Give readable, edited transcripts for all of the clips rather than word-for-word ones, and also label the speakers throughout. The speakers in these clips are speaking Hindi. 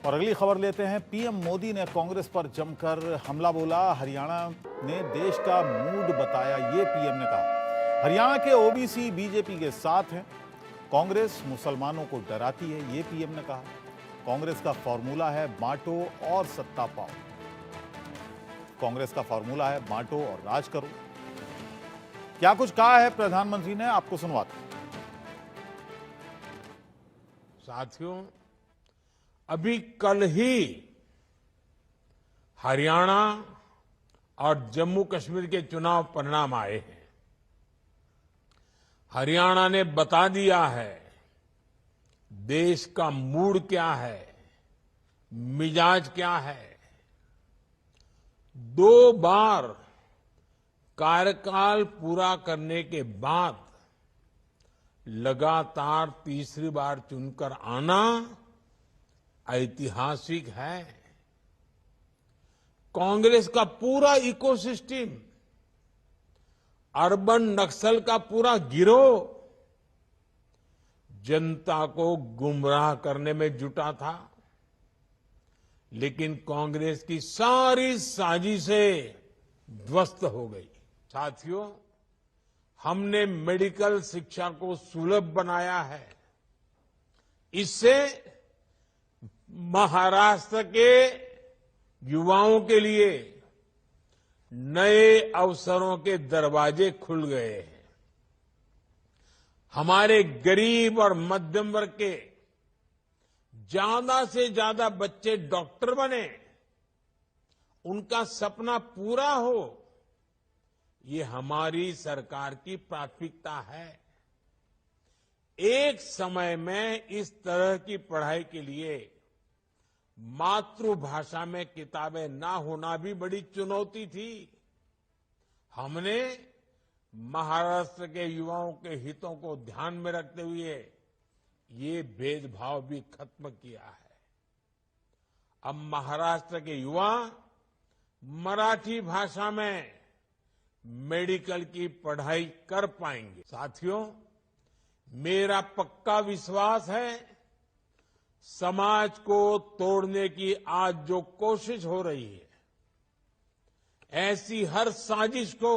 Speaker 1: और अगली खबर लेते हैं। पीएम मोदी ने कांग्रेस पर जमकर हमला बोला। हरियाणा ने देश का मूड बताया, ये पीएम ने कहा। हरियाणा के ओबीसी बीजेपी के साथ हैं। कांग्रेस मुसलमानों को डराती है, ये पीएम ने कहा। कांग्रेस का फॉर्मूला है बांटो और सत्ता पाओ। कांग्रेस का फॉर्मूला है बांटो और राज करो। क्या कुछ कहा है प्रधानमंत्री ने, आपको सुनवाते हैं।
Speaker 2: साथियों, अभी कल ही हरियाणा और जम्मू कश्मीर के चुनाव परिणाम आए हैं। हरियाणा ने बता दिया है देश का मूड क्या है, मिजाज क्या है। 2 बार कार्यकाल पूरा करने के बाद लगातार तीसरी बार चुनकर आना ऐतिहासिक है। कांग्रेस का पूरा इकोसिस्टम, अर्बन नक्सल का पूरा गिरोह जनता को गुमराह करने में जुटा था, लेकिन कांग्रेस की सारी साजिशें ध्वस्त हो गई। साथियों, हमने मेडिकल शिक्षा को सुलभ बनाया है। इससे महाराष्ट्र के युवाओं के लिए नए अवसरों के दरवाजे खुल गए हैं। हमारे गरीब और मध्यम वर्ग के ज्यादा से ज्यादा बच्चे डॉक्टर बने, उनका सपना पूरा हो, ये हमारी सरकार की प्राथमिकता है। एक समय में इस तरह की पढ़ाई के लिए मातृभाषा में किताबें ना होना भी बड़ी चुनौती थी। हमने महाराष्ट्र के युवाओं के हितों को ध्यान में रखते हुए ये भेदभाव भी खत्म किया है। अब महाराष्ट्र के युवा मराठी भाषा में मेडिकल की पढ़ाई कर पाएंगे। साथियों, मेरा पक्का विश्वास है समाज को तोड़ने की आज जो कोशिश हो रही है, ऐसी हर साजिश को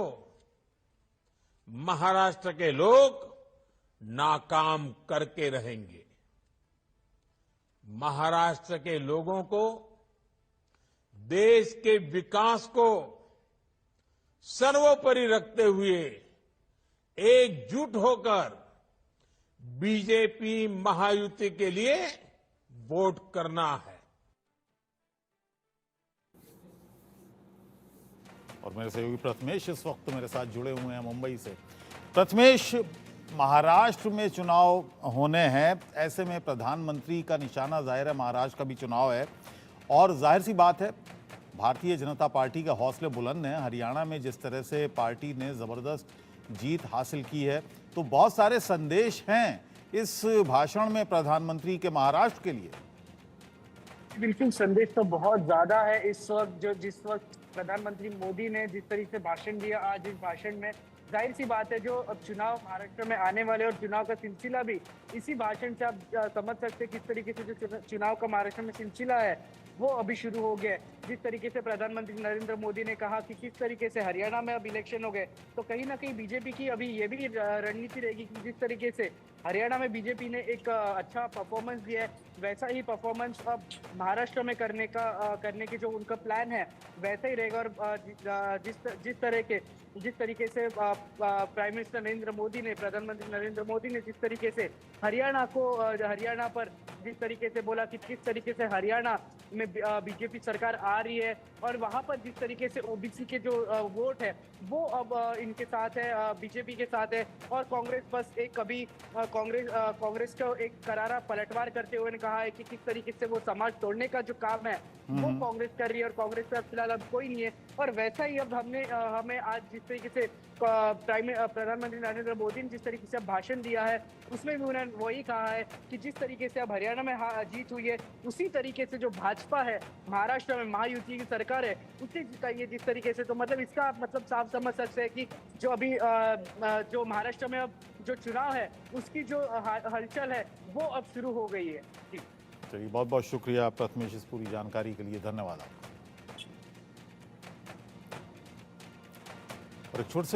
Speaker 2: महाराष्ट्र के लोग नाकाम करके रहेंगे। महाराष्ट्र के लोगों को देश के विकास को सर्वोपरि रखते हुए एकजुट होकर बीजेपी महायुति के लिए वोट करना है।
Speaker 1: और मेरे सहयोगी प्रथमेश इस वक्त मेरे साथ जुड़े हुए हैं मुंबई से। प्रथमेश, महाराष्ट्र में चुनाव होने हैं, ऐसे में प्रधानमंत्री का निशाना जाहिर है महाराष्ट्र का भी चुनाव है, और जाहिर सी बात है भारतीय जनता पार्टी के हौसले बुलंद हैं। हरियाणा में जिस तरह से पार्टी ने जबरदस्त जीत हासिल की है, तो बहुत सारे संदेश हैं इस भाषण में प्रधानमंत्री के महाराष्ट्र के लिए।
Speaker 3: बिल्कुल, संदेश तो बहुत ज्यादा है इस वक्त। जिस वक्त प्रधानमंत्री मोदी ने जिस तरीके से भाषण दिया आज, इस भाषण में जाहिर सी बात है जो अब चुनाव महाराष्ट्र में आने वाले और चुनाव का सिलसिला भी इसी भाषण से आप समझ सकते हैं किस तरीके से जो चुनाव का महाराष्ट्र में सिलसिला है वो अभी शुरू हो गया। जिस तरीके से प्रधानमंत्री नरेंद्र मोदी ने कहा कि किस तरीके से हरियाणा में अब इलेक्शन हो गए, तो कहीं ना कहीं बीजेपी की अभी ये भी रणनीति रहेगी कि जिस तरीके से हरियाणा में बीजेपी ने एक अच्छा परफॉर्मेंस दिया है, वैसा ही परफॉर्मेंस अब महाराष्ट्र में करने के जो उनका प्लान है वैसा ही रहेगा। और जिस तरीके से प्राइम मिनिस्टर नरेंद्र मोदी ने, प्रधानमंत्री नरेंद्र मोदी ने जिस तरीके से हरियाणा पर जिस तरीके से बोला कि किस तरीके से हरियाणा में बीजेपी सरकार आ रही है, और वहां पर जिस तरीके से ओबीसी के जो वोट है वो अब इनके साथ है, बीजेपी के साथ है। और कांग्रेस बस एक अभी कांग्रेस को एक करारा पलटवार करते हुए ने कहा है कि किस तरीके से वो समाज तोड़ने का जो काम है वो कांग्रेस कर रही है, और कांग्रेस का फिलहाल अब कोई नहीं है। और वैसा ही अब हमें आज जिस तरीके से प्रधानमंत्री नरेंद्र मोदी ने जिस तरीके से भाषण दिया है उसमें भी उन्होंने वही कहा है कि जिस तरीके से अब हरियाणा में जीत हुई है, उसी तरीके से जो भाजपा है महाराष्ट्र में महायुति की सरकार है उसे जिताइए जिस तरीके से। तो मतलब इसका मतलब साफ समझ सकते हैं कि जो अभी जो महाराष्ट्र में अब जो चुनाव है उसकी जो हलचल है वो अब शुरू हो गई है। जी
Speaker 1: चलिए, बहुत बहुत शुक्रिया प्रथमेश इस पूरी जानकारी के लिए, धन्यवाद आपका। और एक छोटे से